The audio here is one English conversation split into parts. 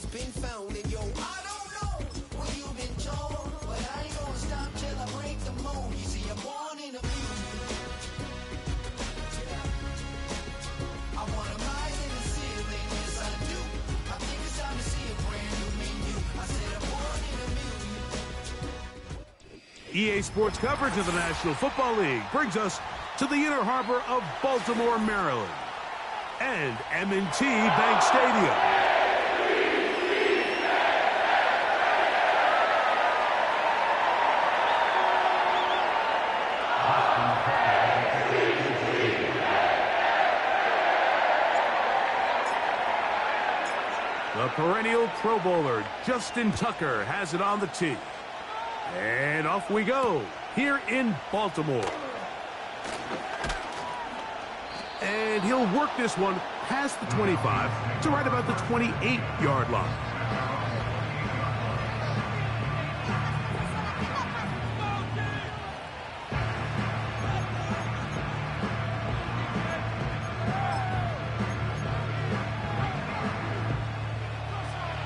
been found in yo. I don't know what you've been told, but I ain't gonna stop till I break the mold. You see, I'm born in a I want a rise in the ceiling, yes I do. I think it's time to see a brand new menu. I said I'm born in a EA Sports coverage of the National Football League brings us to the inner harbor of Baltimore, Maryland, and M&T Bank Stadium. The perennial Pro Bowler, Justin Tucker, has it on the tee. And off we go, here in Baltimore. And he'll work this one past the 25 to right about the 28-yard line.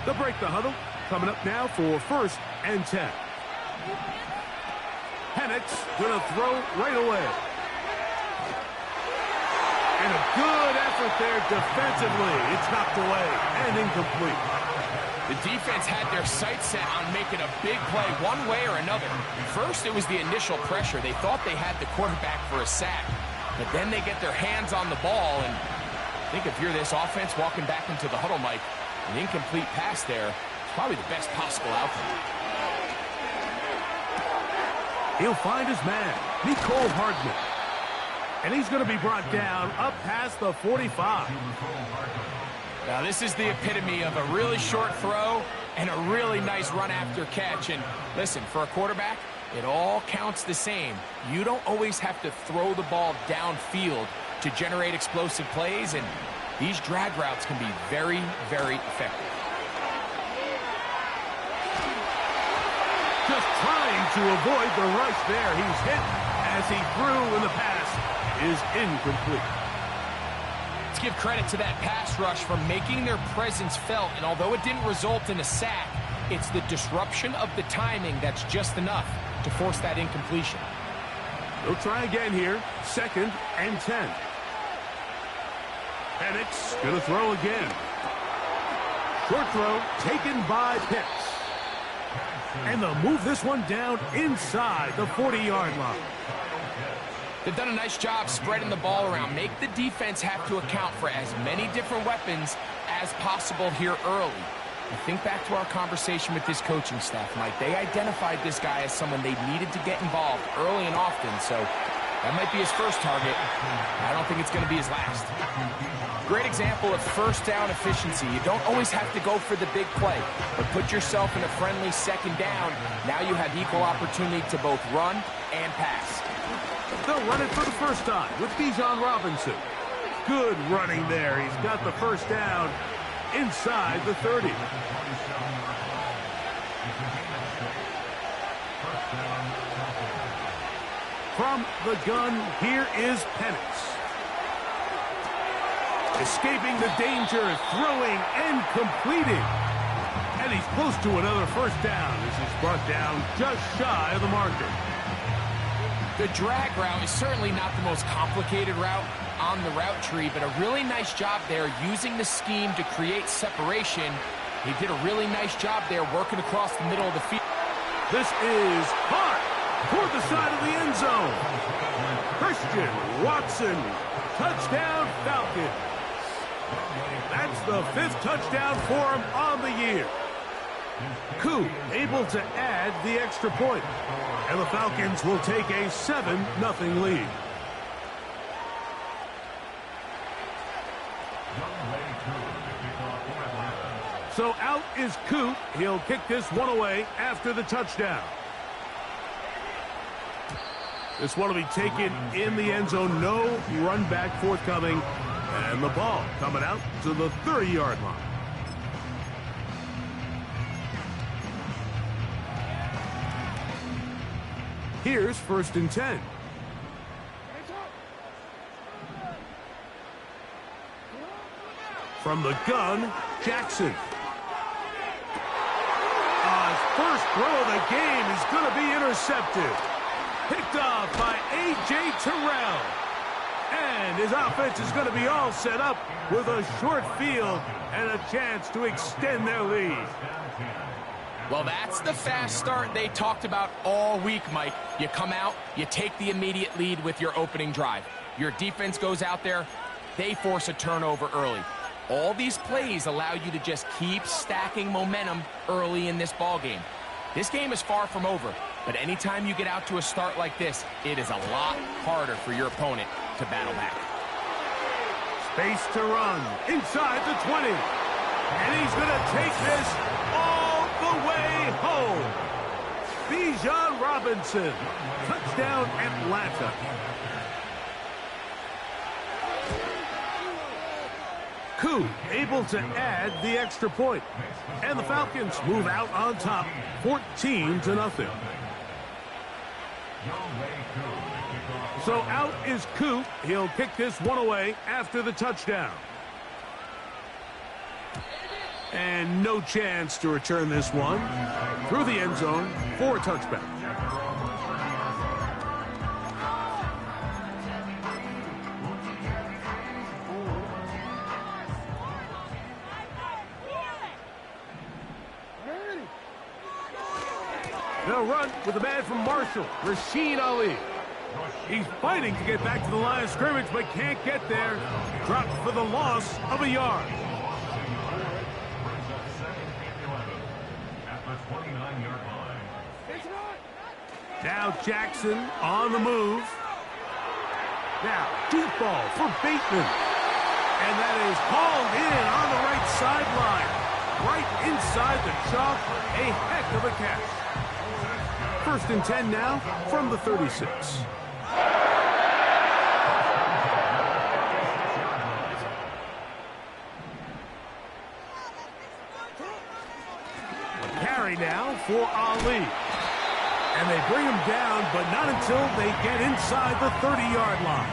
They'll break the huddle. Coming up now for 1st and 10. Penix gonna throw right away. And a good effort there defensively. It's knocked away and incomplete. The defense had their sights set on making a big play one way or another. First, it was the initial pressure. They thought they had the quarterback for a sack. But then they get their hands on the ball. And I think if you're this offense walking back into the huddle, Mike, an incomplete pass there is probably the best possible outcome. He'll find his man, Mecole Hardman. And he's going to be brought down up past the 45. Now, this is the epitome of a really short throw and a really nice run after catch. And listen, for a quarterback, it all counts the same. You don't always have to throw the ball downfield to generate explosive plays, and these drag routes can be very, very effective. Just trying to avoid the rush there. He's hit as he threw, and the pass is incomplete. Let's give credit to that pass rush for making their presence felt, and although it didn't result in a sack, it's the disruption of the timing that's just enough to force that incompletion. They'll try again here, 2nd and 10. Penix gonna throw again. Short throw taken by Pitts. And they'll move this one down inside the 40-yard line. They've done a nice job spreading the ball around. Make the defense have to account for as many different weapons as possible here early. And think back to our conversation with this coaching staff, Mike. They identified this guy as someone they needed to get involved early and often, so that might be his first target. I don't think it's going to be his last. Great example of first down efficiency. You don't always have to go for the big play, but put yourself in a friendly 2nd down. Now you have equal opportunity to both run and pass. They'll run it for the first time with Bijan Robinson. Good running there. He's got the first down inside the 30. From the gun, here is Penix. Escaping the danger, throwing and completing. And he's close to another first down. This is brought down just shy of the marker. The drag route is certainly not the most complicated route on the route tree, but a really nice job there using the scheme to create separation. He did a really nice job there working across the middle of the field. This is hot toward the side of the end zone. Christian Watson, touchdown Falcons. That's the 5th touchdown for him on the year. Koo able to add the extra point. And the Falcons will take a 7-0 lead. So out is Koo. He'll kick this one away after the touchdown. This one will be taken in the end zone. No run back forthcoming. And the ball coming out to the 30-yard line. Here's 1st and 10. From the gun, Jackson. game is going to be intercepted. Picked off by A.J. Terrell. And his offense is going to be all set up with a short field and a chance to extend their lead. Well, that's the fast start they talked about all week, Mike. You come out, you take the immediate lead with your opening drive. Your defense goes out there, they force a turnover early. All these plays allow you to just keep stacking momentum early in this ball game. This game is far from over, but anytime you get out to a start like this, it is a lot harder for your opponent to battle back. Space to run inside the 20. And he's going to take this all the way home. Bijan Robinson, touchdown Atlanta. Koo able to add the extra point. And the Falcons move out on top, 14-0. So out is Koo. He'll kick this one away after the touchdown. And no chance to return this one through the end zone for a touchback. They'll run with a man from Marshall, Rasheen Ali. He's fighting to get back to the line of scrimmage, but can't get there. Dropped for the loss of a yard. Now Jackson on the move. Now deep ball for Bateman. And that is called in on the right sideline. Right inside the chalk. A heck of a catch. 1st and 10 now from the 36. Carry now for Ali. And they bring him down, but not until they get inside the 30-yard line.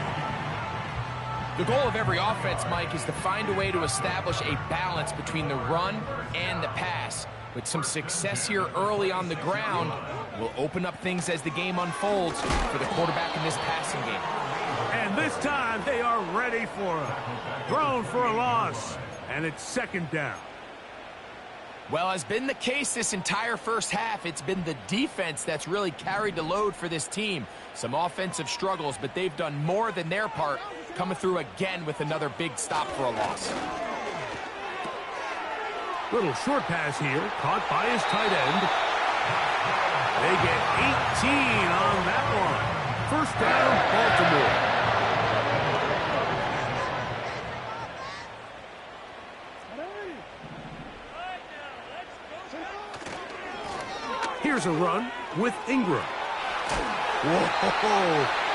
The goal of every offense, Mike, is to find a way to establish a balance between the run and the pass. With some success here early on the ground, will open up things as the game unfolds for the quarterback in this passing game. And this time they are ready for it. Thrown for a loss, and it's 2nd down. Well, as been the case this entire first half, it's been the defense that's really carried the load for this team. Some offensive struggles, but they've done more than their part, coming through again with another big stop for a loss. Little short pass here, caught by his tight end. They get 18 on that one. 1st down, Baltimore. Here's a run with Ingram. Whoa!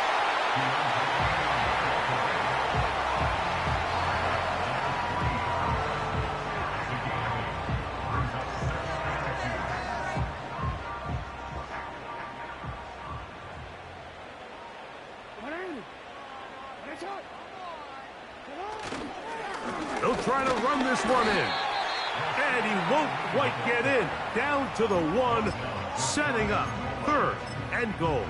They'll try to run this one in. And he won't quite get in. Down to the 1, setting up 3rd and goal.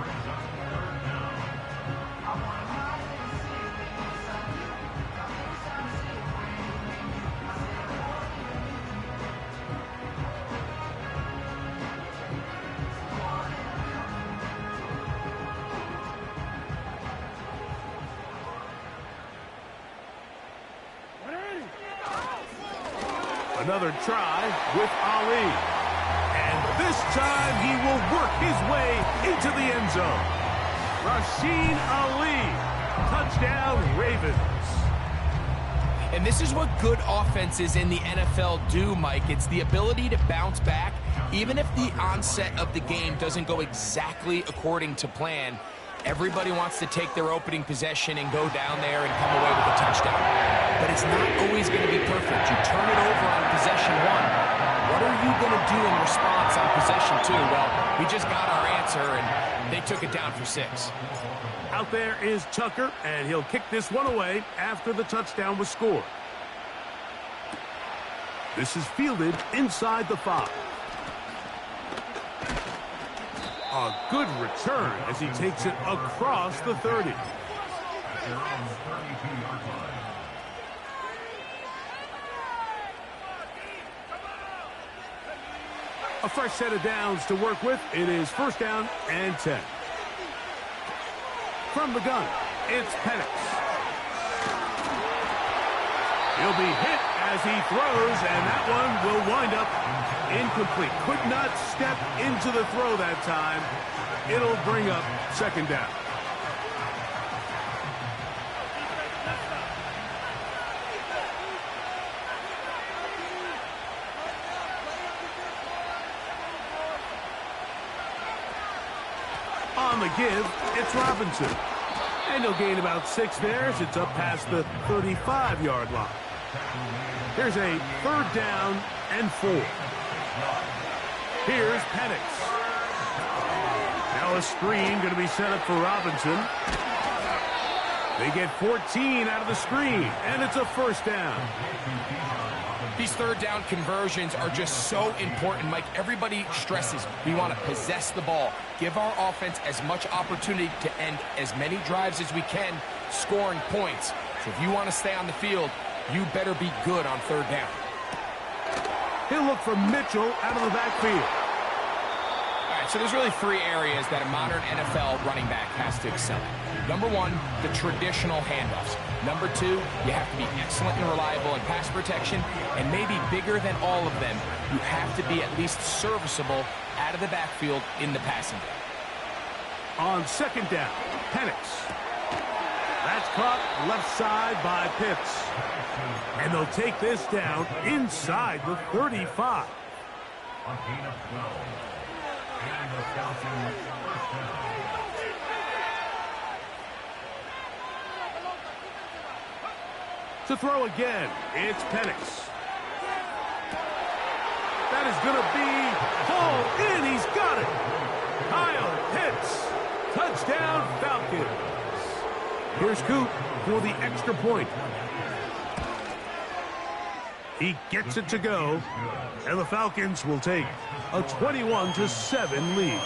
Another try with Ali. And this time he will work his way into the end zone. Rasheen Ali. Touchdown, Ravens. And this is what good offenses in the NFL do, Mike. It's the ability to bounce back, even if the onset of the game doesn't go exactly according to plan. Everybody wants to take their opening possession and go down there and come away with a touchdown. But it's not always going to be perfect. You turn it over on possession 1. What are you going to do in response on possession 2? Well, we just got our answer, and they took it down for 6. Out there is Tucker, and he'll kick this one away after the touchdown was scored. This is fielded inside the 5. A good return as he takes it across the 30. A fresh set of downs to work with. It is first down and 10. From the gun, it's Penix. He'll be hit as he throws, and that one will wind up incomplete. Could not step into the throw that time. It'll bring up second down. On the give, it's Robinson. And he'll gain about 6 there as it's up past the 35-yard line. Here's a third down and 4. Here's Penix. Now a screen going to be set up for Robinson. They get 14 out of the screen, and it's a first down. These third down conversions are just so important, Mike. Everybody stresses we want to possess the ball, give our offense as much opportunity to end as many drives as we can, scoring points. So if you want to stay on the field, you better be good on third down. He'll look for Mitchell out of the backfield. All right, so there's really 3 areas that a modern NFL running back has to excel at. Number 1, the traditional handoffs. Number 2, you have to be excellent and reliable in pass protection, and maybe bigger than all of them, you have to be at least serviceable out of the backfield in the passing game. On second down, Penix. That's caught left side by Pitts. And they'll take this down inside the 35. To throw again, it's Penix. That is going to be hauled in. He's got it. Kyle Pitts. Touchdown, Falcons. Here's Coop for the extra point. He gets it to go, and the Falcons will take a 21-7 lead.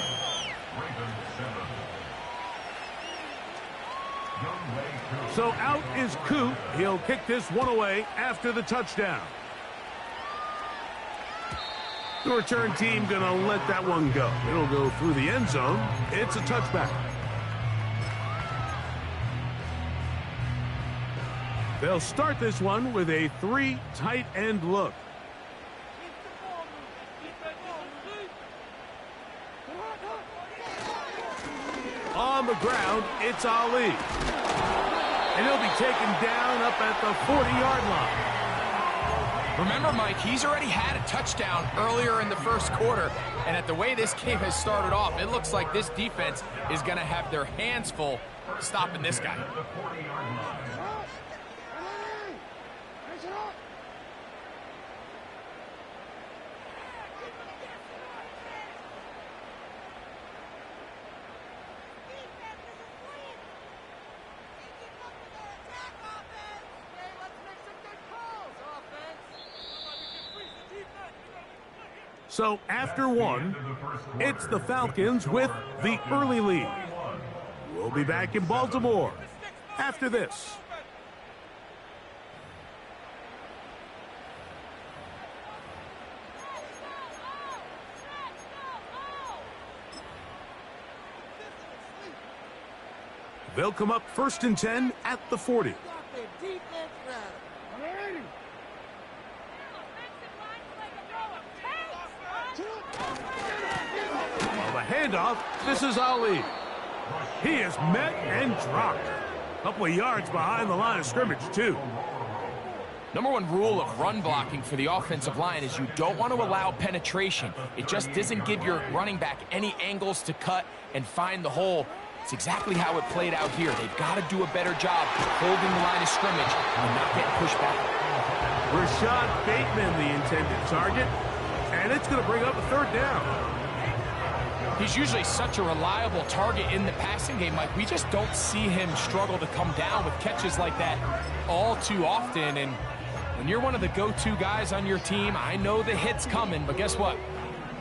So out is Coop. He'll kick this one away after the touchdown. The return team going to let that one go. It'll go through the end zone. It's a touchback. They'll start this one with a 3 tight end look. On the ground, it's Ali. And he'll be taken down up at the 40-yard line. Remember, Mike, he's already had a touchdown earlier in the first quarter. And at the way this game has started off, it looks like this defense is going to have their hands full stopping this guy. So after one, it's the Falcons with the early lead. We'll be back in Baltimore after this. They'll come up 1st and 10 at the 40. Handoff, this is Ali. He is met and dropped. A couple of yards behind the line of scrimmage, too. Number 1 rule of run blocking for the offensive line is you don't want to allow penetration. It just doesn't give your running back any angles to cut and find the hole. It's exactly how it played out here. They've got to do a better job holding the line of scrimmage and not getting pushed back. Rashad Bateman, the intended target, and it's going to bring up a 3rd down. He's usually such a reliable target in the passing game, Mike. We just don't see him struggle to come down with catches like that all too often. And when you're one of the go-to guys on your team, I know the hit's coming, but guess what?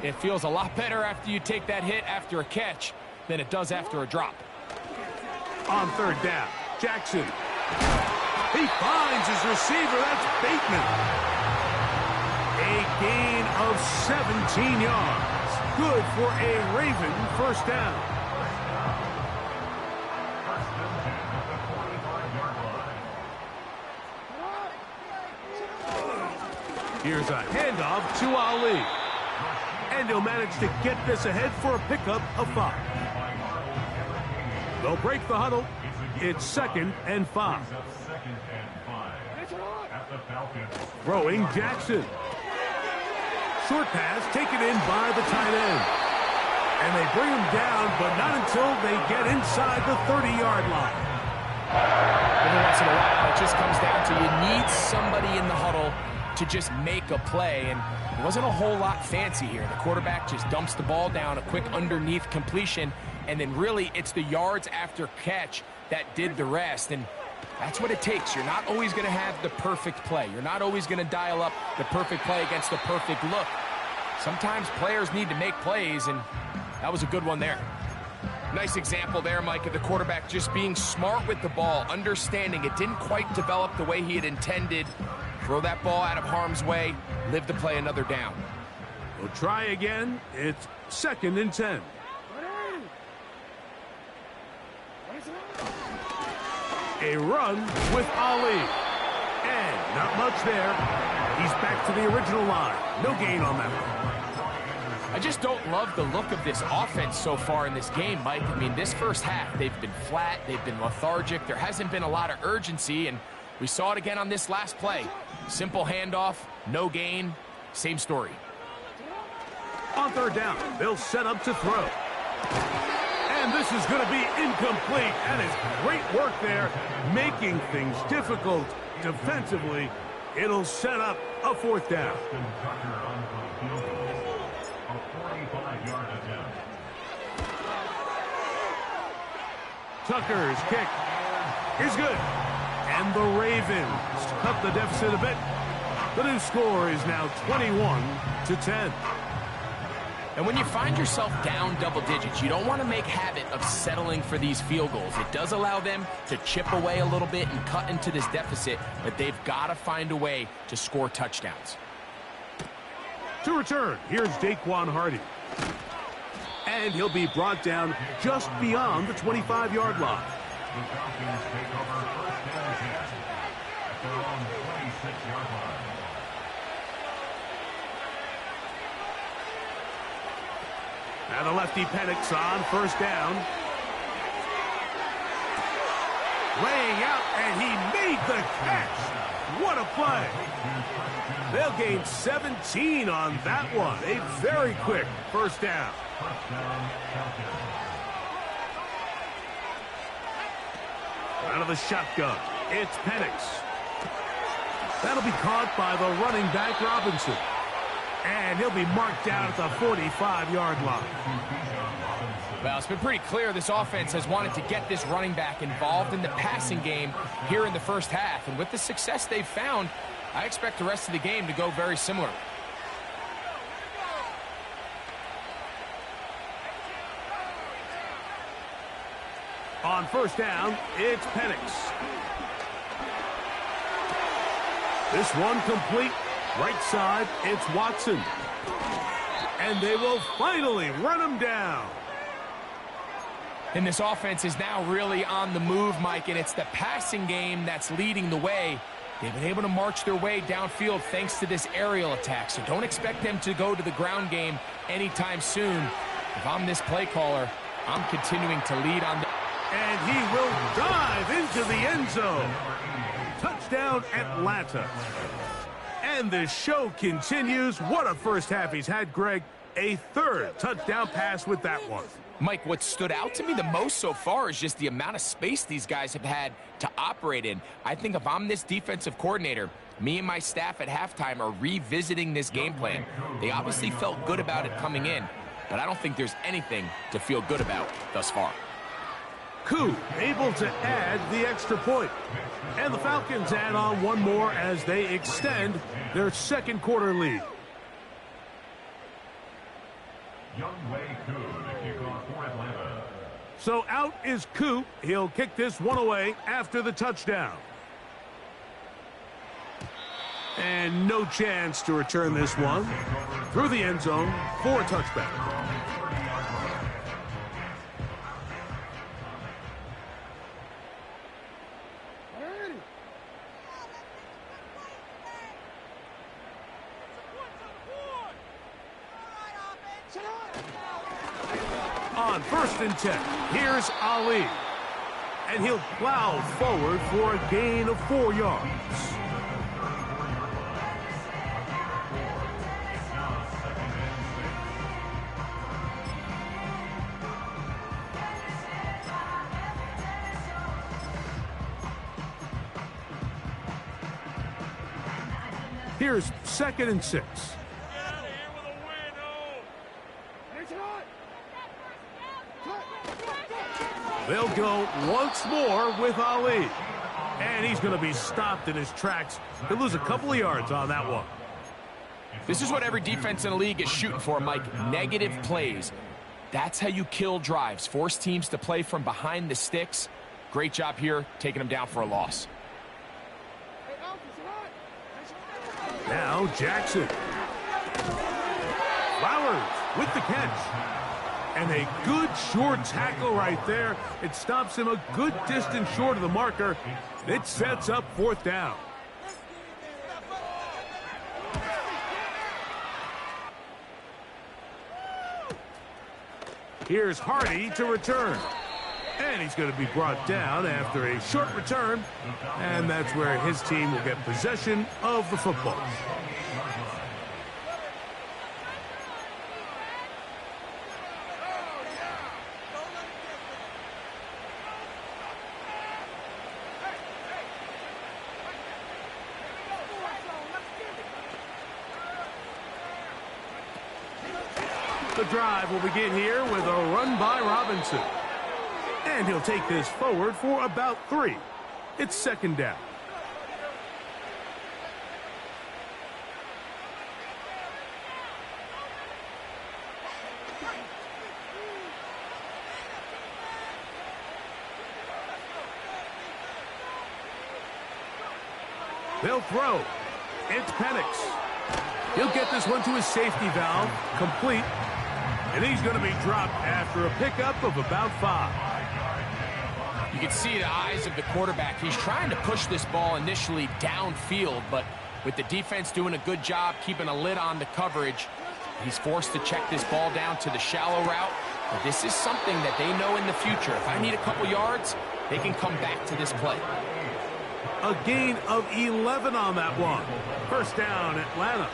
It feels a lot better after you take that hit after a catch than it does after a drop. On third down, Jackson. He finds his receiver. That's Bateman. A gain of 17 yards. Good for a Raven first down. Here's a handoff to Ali. And he'll manage to get this ahead for a pickup of 5. They'll break the huddle. It's 2nd and 5. Throwing Jackson. Short pass taken in by the tight end. And they bring him down, but not until they get inside the 30-yard line. Every once in a while, it just comes down to you need somebody in the huddle to just make a play, and it wasn't a whole lot fancy here. The quarterback just dumps the ball down, a quick underneath completion, and then really it's the yards after catch that did the rest, and that's what it takes. You're not always going to have the perfect play. You're not always going to dial up the perfect play against the perfect look. Sometimes players need to make plays, and that was a good one there. Nice example there, Mike, of the quarterback just being smart with the ball, understanding it didn't quite develop the way he had intended. Throw that ball out of harm's way, live to play another down. We'll try again. It's 2nd and 10. A run with Ali. And not much there. He's back to the original line. No gain on that one. I just don't love the look of this offense so far in this game, Mike. I mean, this first half, they've been flat, they've been lethargic. There hasn't been a lot of urgency, and we saw it again on this last play. Simple handoff, no gain, same story. On third down, they'll set up to throw. And this is going to be incomplete. That is great work there, making things difficult defensively. It'll set up a 4th down. Tucker's kick is good. And the Ravens cut the deficit a bit. The new score is now 21-10. And when you find yourself down double digits, you don't want to make habit of settling for these field goals. It does allow them to chip away a little bit and cut into this deficit, but they've got to find a way to score touchdowns. To return, here's Daquan Hardy. And he'll be brought down just beyond the 25-yard line. The Falcons take over 1st and 10 at their own 26-yard line. Now the lefty Penix on 1st down. Laying out, and he made the catch. What a play. They'll gain 17 on that one. A very quick 1st down. Out of the shotgun, it's Penix. That'll be caught by the running back Robinson. And he'll be marked down at the 45-yard line. Well, it's been pretty clear this offense has wanted to get this running back involved in the passing game here in the first half. And with the success they've found, I expect the rest of the game to go very similar. On 1st down, it's Penix. This one complete. Right side, it's Watson. And they will finally run him down. And this offense is now really on the move, Mike, and it's the passing game that's leading the way. They've been able to march their way downfield thanks to this aerial attack, so don't expect them to go to the ground game anytime soon. If I'm this play caller, I'm continuing to lead on the... And he will dive into the end zone. Touchdown, Atlanta. And the show continues. What a first half he's had, Greg. A 3rd touchdown pass with that one. Mike, what stood out to me the most so far is just the amount of space these guys have had to operate in. I think if I'm this defensive coordinator, me and my staff at halftime are revisiting this game plan. They obviously felt good about it coming in, but I don't think there's anything to feel good about thus far. Koo able to add the extra point. And the Falcons add on one more as they extend their 2nd quarter lead. Younghoe Koo to kick off for Atlanta. So out is Coop. He'll kick this one away after the touchdown. And no chance to return this one through the end zone for a touchback. On 1st and 10, here's Ali. And he'll plow forward for a gain of 4 yards. Here's 2nd and 6. They'll go once more with Ali. And he's going to be stopped in his tracks. He'll lose a couple of yards on that one. This is what every defense in the league is shooting for, Mike. Negative plays. That's how you kill drives. Force teams to play from behind the sticks. Great job here, taking them down for a loss. Now Jackson. Flowers with the catch. And a good short tackle right there. It stops him a good distance short of the marker. It sets up 4th down. Here's Hardy to return. And he's going to be brought down after a short return. And that's where his team will get possession of the football. The drive will begin here with a run by Robinson. And he'll take this forward for about 3. It's 2nd down. They'll throw. It's Penix. He'll get this one to his safety valve, complete. And he's going to be dropped after a pickup of about 5. You can see the eyes of the quarterback. He's trying to push this ball initially downfield, but with the defense doing a good job keeping a lid on the coverage, he's forced to check this ball down to the shallow route. But this is something that they know in the future. If I need a couple yards, they can come back to this play. A gain of 11 on that one. 1st down, Atlanta.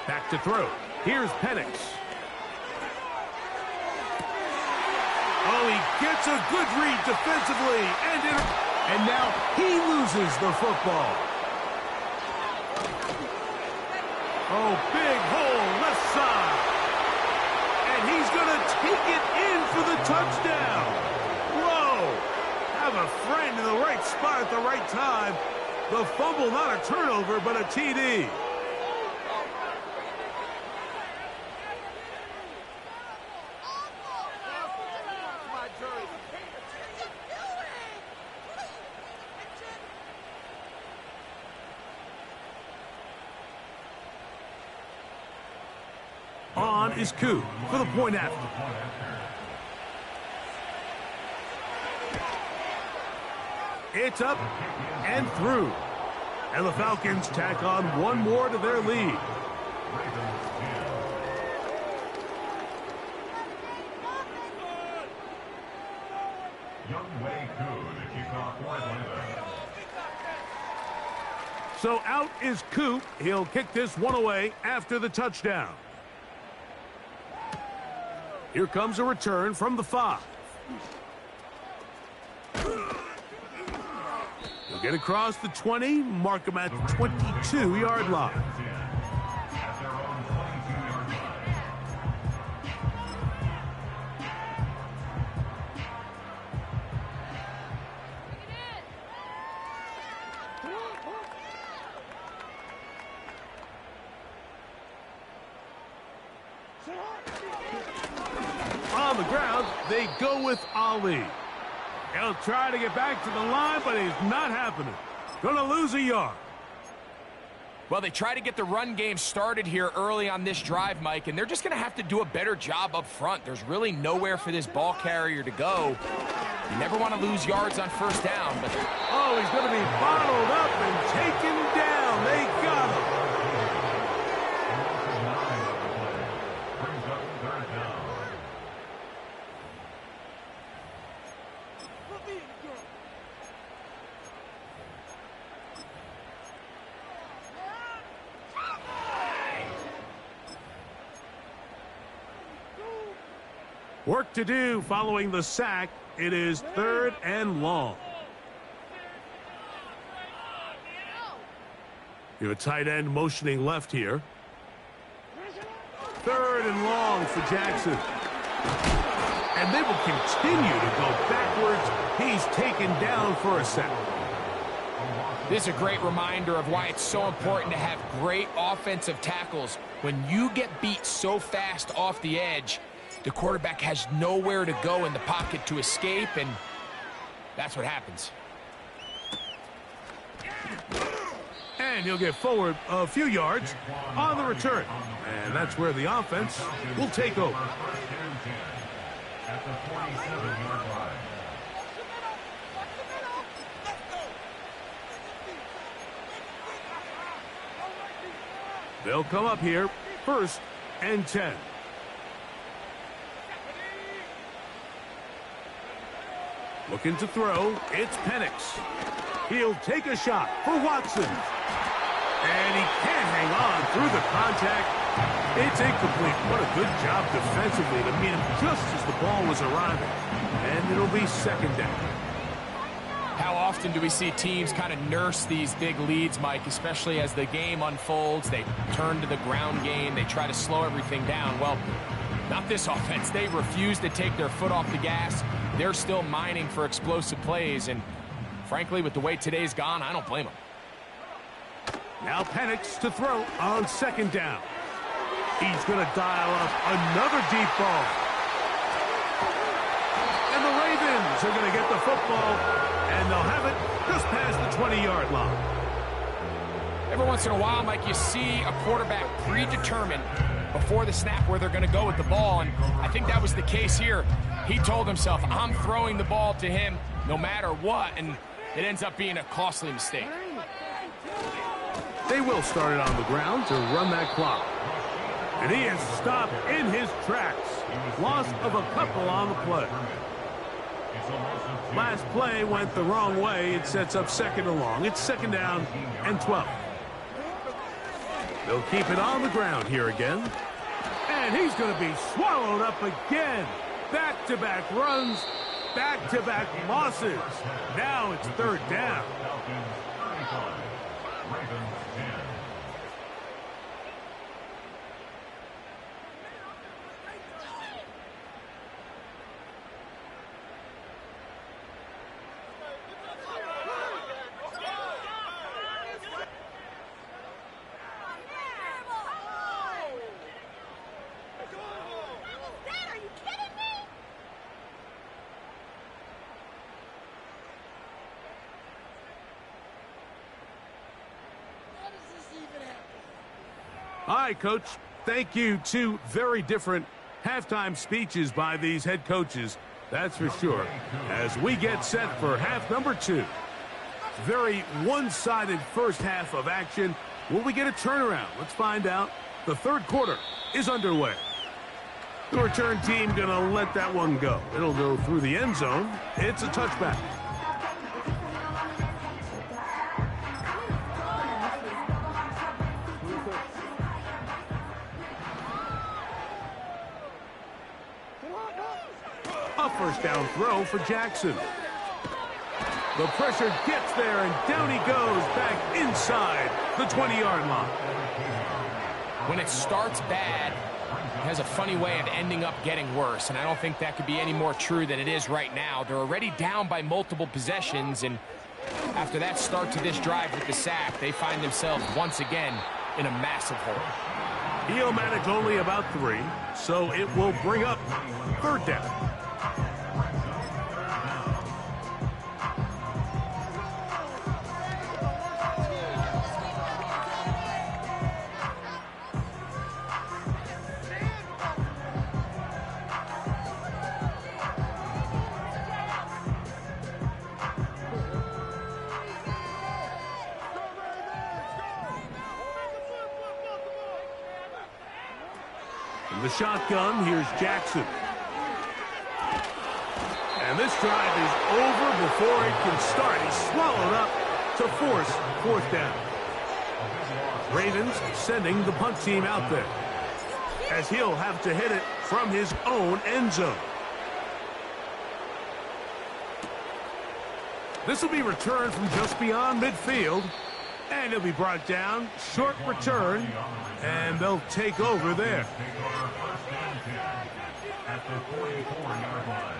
Back to throw. Here's Penix. Oh, he gets a good read defensively. And now he loses the football. Oh, big hole left side. And he's going to take it in for the touchdown. Whoa. Have a friend in the right spot at the right time. The fumble, not a turnover, but a TD. On is Koo for the point after. It's up and through. And the Falcons tack on one more to their lead. Younghoe Koo to kick off for Atlanta. So out is Coop. He'll kick this one away after the touchdown. Here comes a return from the 5. He'll Get across the 20, mark them at the 22-yard line. At their own 22-yard line. On the ground, they go with Ali. He'll try to get back to the line, but he's not happening. Gonna lose a yard. Well, they try to get the run game started here early on this drive, Mike, and they're just going to have to do a better job up front. There's really nowhere for this ball carrier to go. You never want to lose yards on first down, but... Oh, he's going to be bottled up and taken down. They got him. Brings up third down. Work to do following the sack. It is 3rd and long. You have a tight end motioning left here. 3rd and long for Jackson. And they will continue to go backwards. He's taken down for a sack. This is a great reminder of why it's so important to have great offensive tackles. When you get beat so fast off the edge, the quarterback has nowhere to go in the pocket to escape, and that's what happens. And he'll get forward a few yards on the return. And that's where the offense will take over. At the 47-yard line. They'll come up here, 1st and 10. Looking to throw, it's Penix. He'll take a shot for Watson. And he can't hang on through the contact. It's incomplete. What a good job defensively to meet him just as the ball was arriving. And it'll be 2nd down. How often do we see teams kind of nurse these big leads, Mike, especially as the game unfolds? They turn to the ground game. They try to slow everything down. Well, not this offense. They refuse to take their foot off the gas. They're still mining for explosive plays, and frankly, with the way today's gone, I don't blame them. Now Penix to throw on 2nd down. He's going to dial up another deep ball. And the Ravens are going to get the football, and they'll have it just past the 20-yard line. Every once in a while, Mike, you see a quarterback predetermined before the snap where they're going to go with the ball, and I think that was the case here. He told himself, I'm throwing the ball to him no matter what, and it ends up being a costly mistake. They will start it on the ground to run that clock. And he is stopped in his tracks. Loss of a couple on the play. Last play went the wrong way. It sets up 2nd and long. It's 2nd down and 12. They'll keep it on the ground here again. And he's going to be swallowed up again. Back-to-back runs, back-to-back losses. Now it's 3rd down. Ravens 10. All right, Coach. Thank you. 2 very different halftime speeches by these head coaches. That's for sure. As we get set for half number 2. Very one-sided first half of action. Will we get a turnaround? Let's find out. The 3rd quarter is underway. The return team going to let that one go. It'll go through the end zone. It's a touchback. A 1st down throw for Jackson. The pressure gets there, and down he goes back inside the 20-yard line. When it starts bad, it has a funny way of ending up getting worse, and I don't think that could be any more true than it is right now. They're already down by multiple possessions, and after that start to this drive with the sack, they find themselves once again in a massive hole. He'll manage only about 3, so it will bring up 3rd down. The shotgun, here's Jackson. And this drive is over before it can start. He's swallowed up to force 4th down. Ravens sending the punt team out there, as he'll have to hit it from his own end zone. This will be returned from just beyond midfield, and it'll be brought down. Short return, and they'll take over there. At the 44-yard line.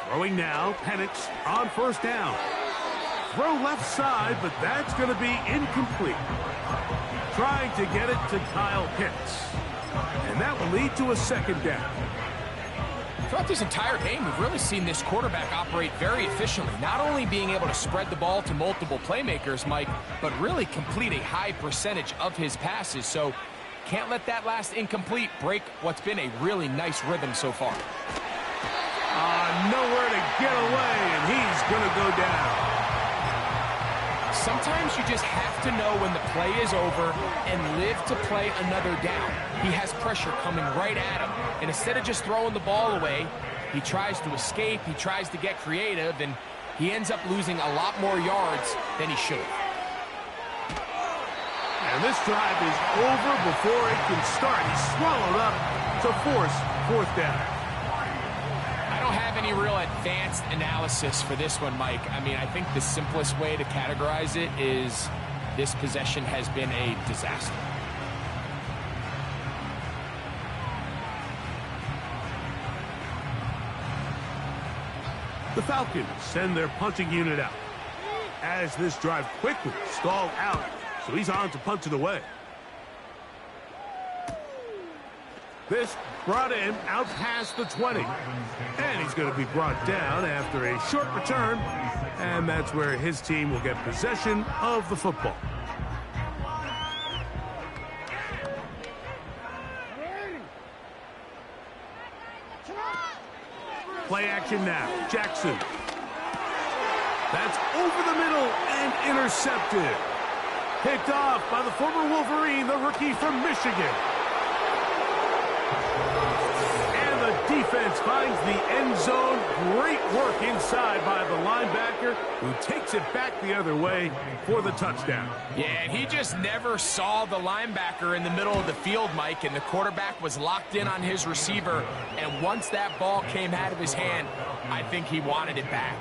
Throwing now, Penix on 1st down. Throw left side, but that's going to be incomplete. Trying to get it to Kyle Pitts. And that will lead to a 2nd down. Throughout this entire game, we've really seen this quarterback operate very efficiently, not only being able to spread the ball to multiple playmakers, Mike, but really complete a high percentage of his passes. So can't let that last incomplete break what's been a really nice rhythm so far. Nowhere to get away, and he's going to go down. Sometimes you just have to know when the play is over and live to play another down. He has pressure coming right at him, and instead of just throwing the ball away, he tries to escape, he tries to get creative, and he ends up losing a lot more yards than he should. And this drive is over before it can start. He's swallowed up to force 4th down. I don't have any real advanced analysis for this one, Mike. I mean, I think the simplest way to categorize it is this possession has been a disaster. The Falcons send their punting unit out, as this drive quickly stalled out, so he's on to punt it away. This brought him out past the 20. And he's going to be brought down after a short return. And that's where his team will get possession of the football. Play action now. Jackson. That's over the middle and intercepted. Picked off by the former Wolverine, the rookie from Michigan. And the defense finds the end zone. Great work inside by the linebacker, who takes it back the other way for the touchdown. Yeah, and he just never saw the linebacker in the middle of the field, Mike, and the quarterback was locked in on his receiver. And once that ball came out of his hand, I think he wanted it back.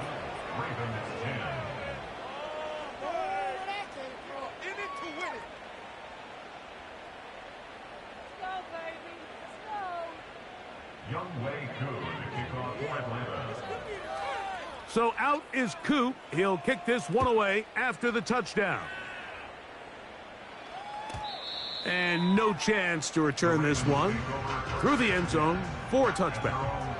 So out is Coop. He'll kick this one away after the touchdown. And no chance to return this one through the end zone for a touchback.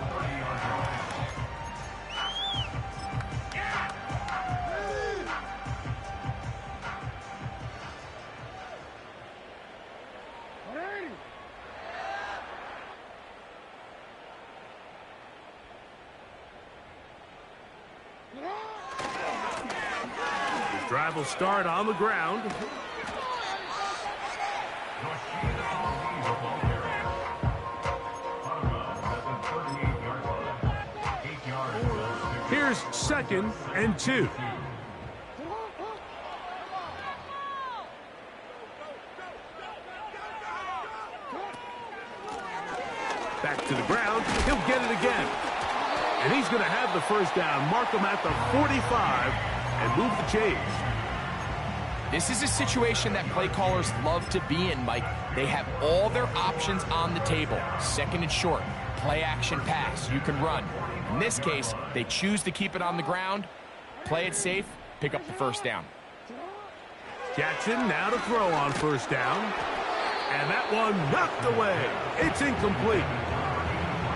Drive will start on the ground. Here's 2nd and 2. Back to the ground. He'll get it again. And he's going to have the first down. Mark him at the 45 and move the chains. This is a situation that play callers love to be in, Mike. They have all their options on the table. Second and short, play action pass, you can run. In this case, they choose to keep it on the ground, play it safe, pick up the first down. Jackson now to throw on first down. And that one knocked away. It's incomplete.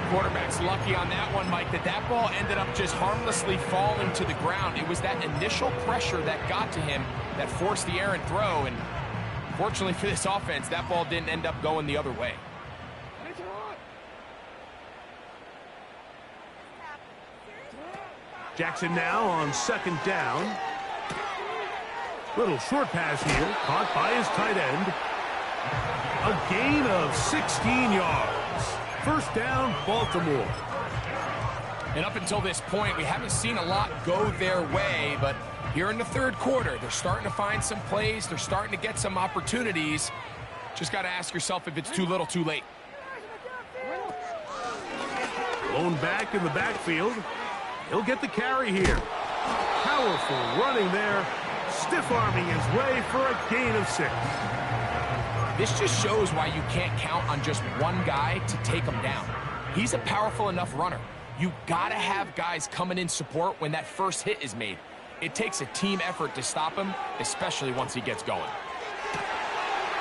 Quarterback's lucky on that one, Mike, that ball ended up just harmlessly falling to the ground. It was that initial pressure that got to him that forced the errant throw, and fortunately for this offense, that ball didn't end up going the other way. Jackson now on second down. Little short pass here, caught by his tight end. A gain of 16 yards. First down, Baltimore. And up until this point, we haven't seen a lot go their way, but here in the third quarter, they're starting to find some plays. They're starting to get some opportunities. Just got to ask yourself if it's too little, too late. Blown back in the backfield. He'll get the carry here. Powerful running there. Stiff-arming his way for a gain of 6. This just shows why you can't count on just one guy to take him down. He's a powerful enough runner. You gotta have guys coming in support when that first hit is made. It takes a team effort to stop him, especially once he gets going.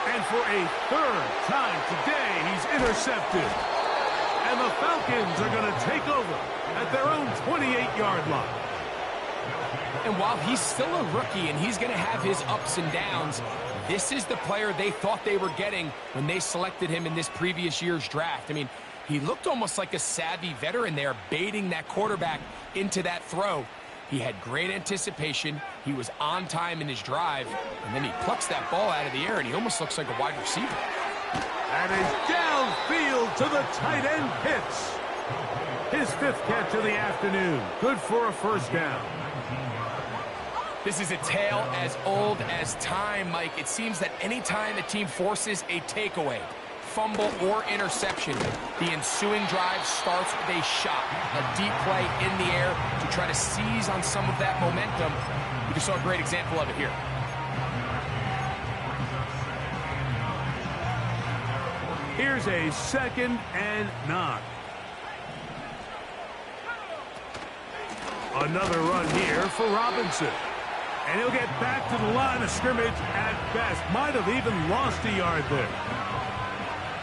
And for a third time today, he's intercepted. And the Falcons are going to take over at their own 28-yard line. And while he's still a rookie and he's going to have his ups and downs, this is the player they thought they were getting when they selected him in this previous year's draft. I mean, he looked almost like a savvy veteran there, baiting that quarterback into that throw. He had great anticipation. He was on time in his drive, and then he plucks that ball out of the air, and he almost looks like a wide receiver. And is downfield to the tight end Pitts. His 5th catch of the afternoon. Good for a first down. This is a tale as old as time, Mike. It seems that any time a team forces a takeaway, fumble, or interception, the ensuing drive starts with a shot, a deep play in the air to try to seize on some of that momentum. We just saw a great example of it here. Here's a 2nd and 9. Another run here for Robinson. And he'll get back to the line of scrimmage at best. Might have even lost a yard there.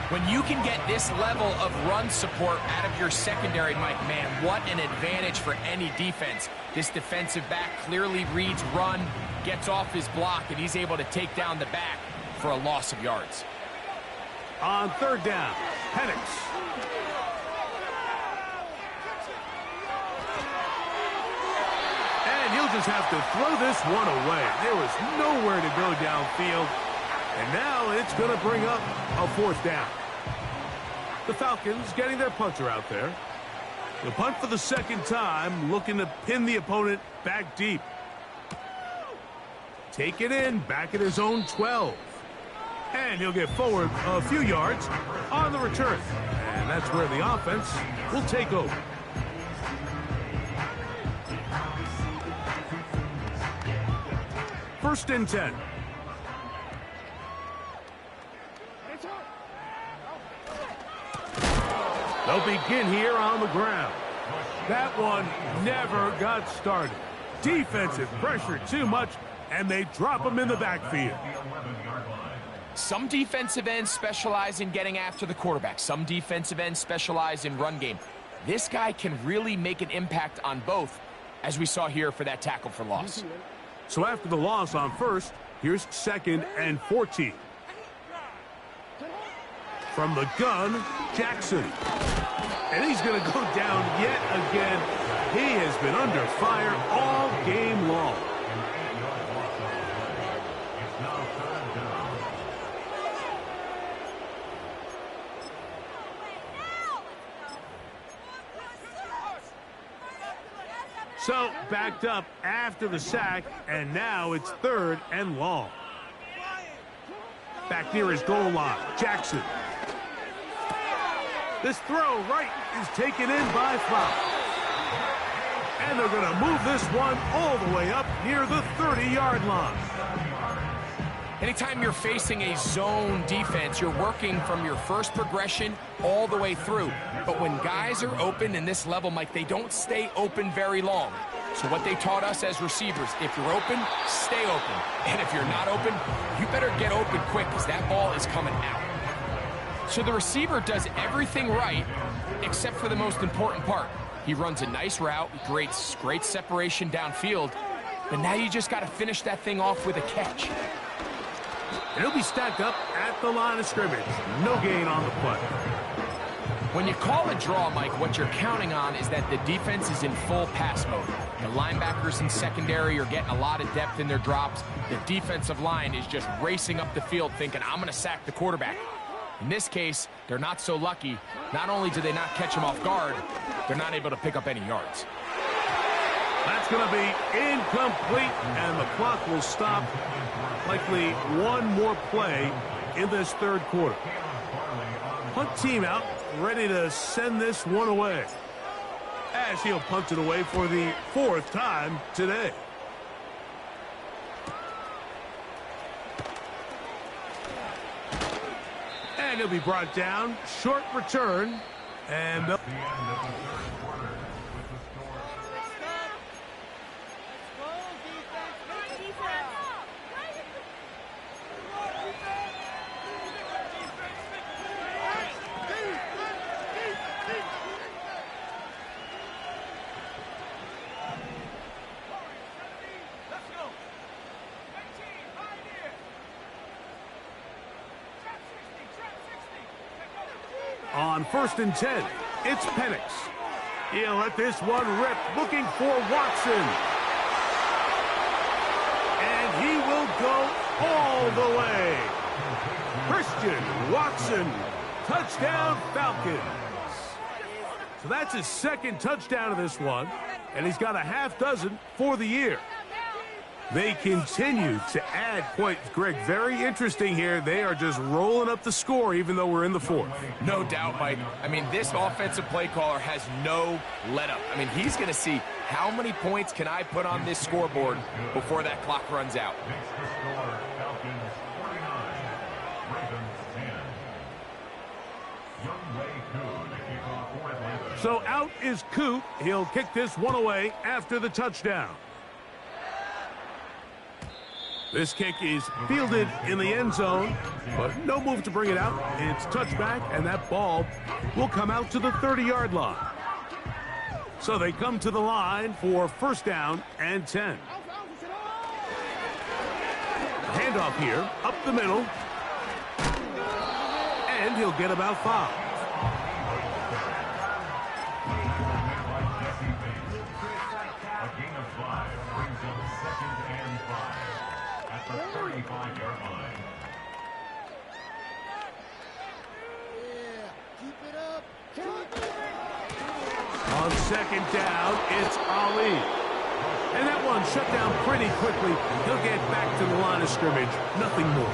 When you can get this level of run support out of your secondary, Mike, man, what an advantage for any defense. This defensive back clearly reads run, gets off his block, and he's able to take down the back for a loss of yards. On third down, Penix. And he'll just have to throw this one away. There was nowhere to go downfield. And now it's going to bring up a 4th down. The Falcons getting their punter out there. The punt for the 2nd time, looking to pin the opponent back deep. Take it in, back at his own 12. And he'll get forward a few yards on the return. And that's where the offense will take over. First and 10. They'll begin here on the ground. That one never got started. Defensive pressure too much, and they drop him in the backfield. Some defensive ends specialize in getting after the quarterback. Some defensive ends specialize in run game. This guy can really make an impact on both, as we saw here for that tackle for loss. So after the loss on first, here's 2nd and 14. From the gun, Jackson. And he's going to go down yet again. He has been under fire all game long. So backed up after the sack, and now it's 3rd and long. Back near his goal line, Jackson. This throw right is taken in by foul. And they're going to move this one all the way up near the 30-yard line. Anytime you're facing a zone defense, you're working from your first progression all the way through. But when guys are open in this level, Mike, they don't stay open very long. So what they taught us as receivers, if you're open, stay open. And if you're not open, you better get open quick because that ball is coming out. So the receiver does everything right except for the most important part. He runs a nice route, great separation downfield, but now you just got to finish that thing off with a catch. And he'll be stacked up at the line of scrimmage. No gain on the play. When you call a draw, Mike, what you're counting on is that the defense is in full pass mode. The linebackers in secondary are getting a lot of depth in their drops. The defensive line is just racing up the field thinking, I'm going to sack the quarterback. In this case, they're not so lucky. Not only do they not catch him off guard, they're not able to pick up any yards. That's going to be incomplete, and the clock will stop. Likely one more play in this third quarter. Punt team out, ready to send this one away. As he'll punt it away for the 4th time today. And he'll be brought down. Short return. And The end of the third quarter with the score. on 1st and 10, it's Penix. He'll let this one rip, looking for Watson. And he will go all the way. Christian Watson, touchdown Falcons. So that's his 2nd touchdown of this one, and he's got a half dozen for the year. They continue to add points, Greg. Very interesting here. They are just rolling up the score even though we're in the 4th. No doubt, Mike. I mean, this offensive play caller has no let-up. I mean, he's going to see how many points can I put on this scoreboard before that clock runs out. Makes the score Falcons 49, Ravens 10. Young Wei Koo to kick off for Atlanta. So out is Coop. He'll kick this one away after the touchdown. This kick is fielded in the end zone, but no move to bring it out. It's touchback, and that ball will come out to the 30-yard line. So they come to the line for 1st down and 10. Handoff here, up the middle. And he'll get about 5. A gain of 5 brings them 2nd and 5 at the 35-yard line. On 2nd down, it's Ali. And that one shut down pretty quickly. He'll get back to the line of scrimmage. Nothing more.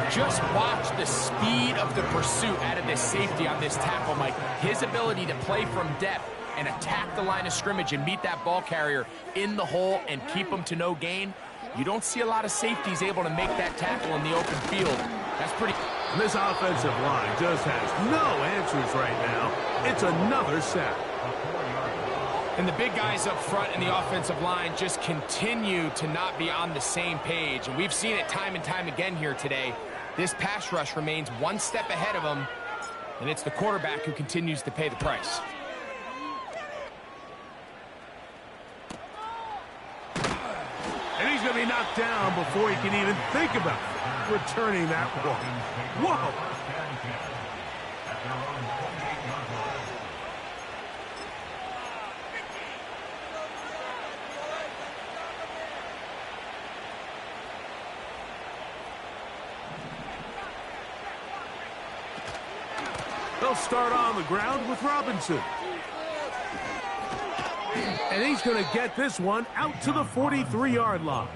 Just watch the speed of the pursuit out of this safety on this tackle, Mike. His ability to play from depth and attack the line of scrimmage and meet that ball carrier in the hole and keep him to no gain. You don't see a lot of safeties able to make that tackle in the open field. That's pretty... And this offensive line just has no answers right now. It's another sack. And the big guys up front in the offensive line just continue to not be on the same page. And we've seen it time and time again here today. This pass rush remains one step ahead of them, and it's the quarterback who continues to pay the price. And he's going to be knocked down before he can even think about returning that one. Whoa! At their own 48-yard line. They'll start on the ground with Robinson. And he's going to get this one out to the 43-yard line.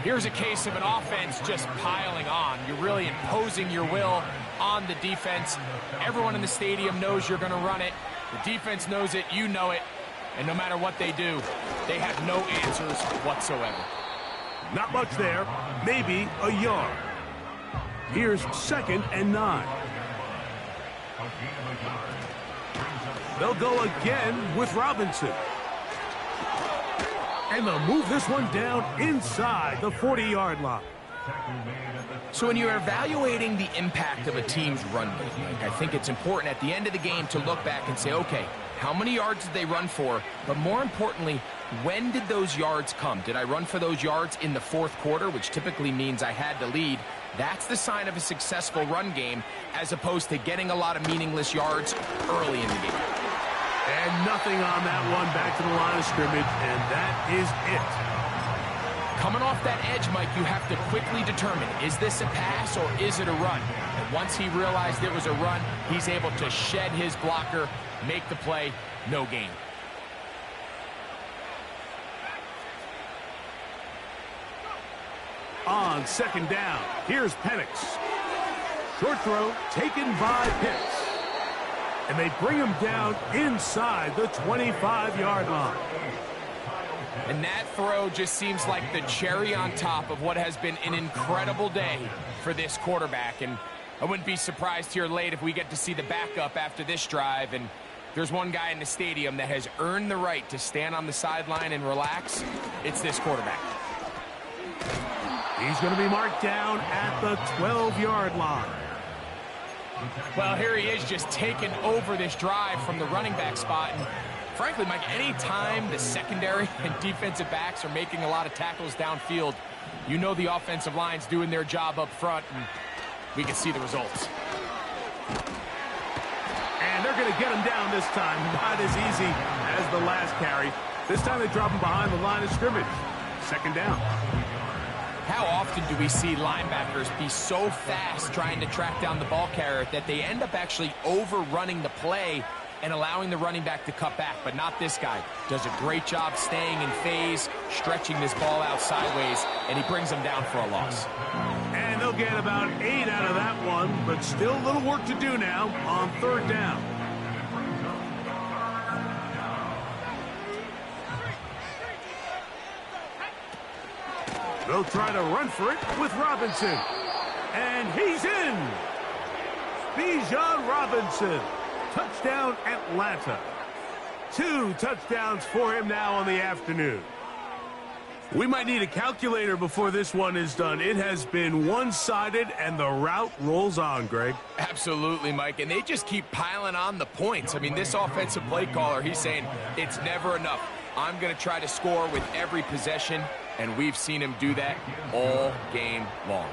Here's a case of an offense just piling on. You're really imposing your will on the defense. Everyone in the stadium knows you're going to run it. The defense knows it, you know it. And no matter what they do, they have no answers whatsoever. Not much there, maybe a yard. Here's 2nd and 9. They'll go again with Robinson. And they'll move this one down inside the 40-yard line. So when you're evaluating the impact of a team's run game, I think it's important at the end of the game to look back and say, okay, how many yards did they run for? But more importantly, when did those yards come? Did I run for those yards in the 4th quarter, which typically means I had to lead? That's the sign of a successful run game, as opposed to getting a lot of meaningless yards early in the game. And nothing on that one, back to the line of scrimmage, and that is it. Coming off that edge, Mike, you have to quickly determine, is this a pass or is it a run? And once he realized it was a run, he's able to shed his blocker, make the play, no gain. On 2nd down, here's Penix. Short throw taken by Pitts. And they bring him down inside the 25-yard line. And that throw just seems like the cherry on top of what has been an incredible day for this quarterback. And I wouldn't be surprised here late if we get to see the backup after this drive. And there's one guy in the stadium that has earned the right to stand on the sideline and relax. It's this quarterback. He's going to be marked down at the 12-yard line. Well, here he is just taking over this drive from the running back spot. And frankly, Mike, any time the secondary and defensive backs are making a lot of tackles downfield, you know the offensive line's doing their job up front, and we can see the results. And they're going to get him down this time. Not as easy as the last carry. This time they drop him behind the line of scrimmage. 2nd down. How often do we see linebackers be so fast trying to track down the ball carrier that they end up actually overrunning the play and allowing the running back to cut back? But not this guy. Does a great job staying in phase, stretching this ball out sideways, and he brings them down for a loss. And they'll get about 8 out of that one, but still a little work to do now on 3rd down. They'll try to run for it with Robinson. And he's in. Bijan Robinson. Touchdown, Atlanta. 2 touchdowns for him now on the afternoon. We might need a calculator before this one is done. It has been one-sided, and the route rolls on, Greg. Absolutely, Mike, and they just keep piling on the points. I mean, this offensive play caller, he's saying it's never enough. I'm going to try to score with every possession, and we've seen him do that all game long.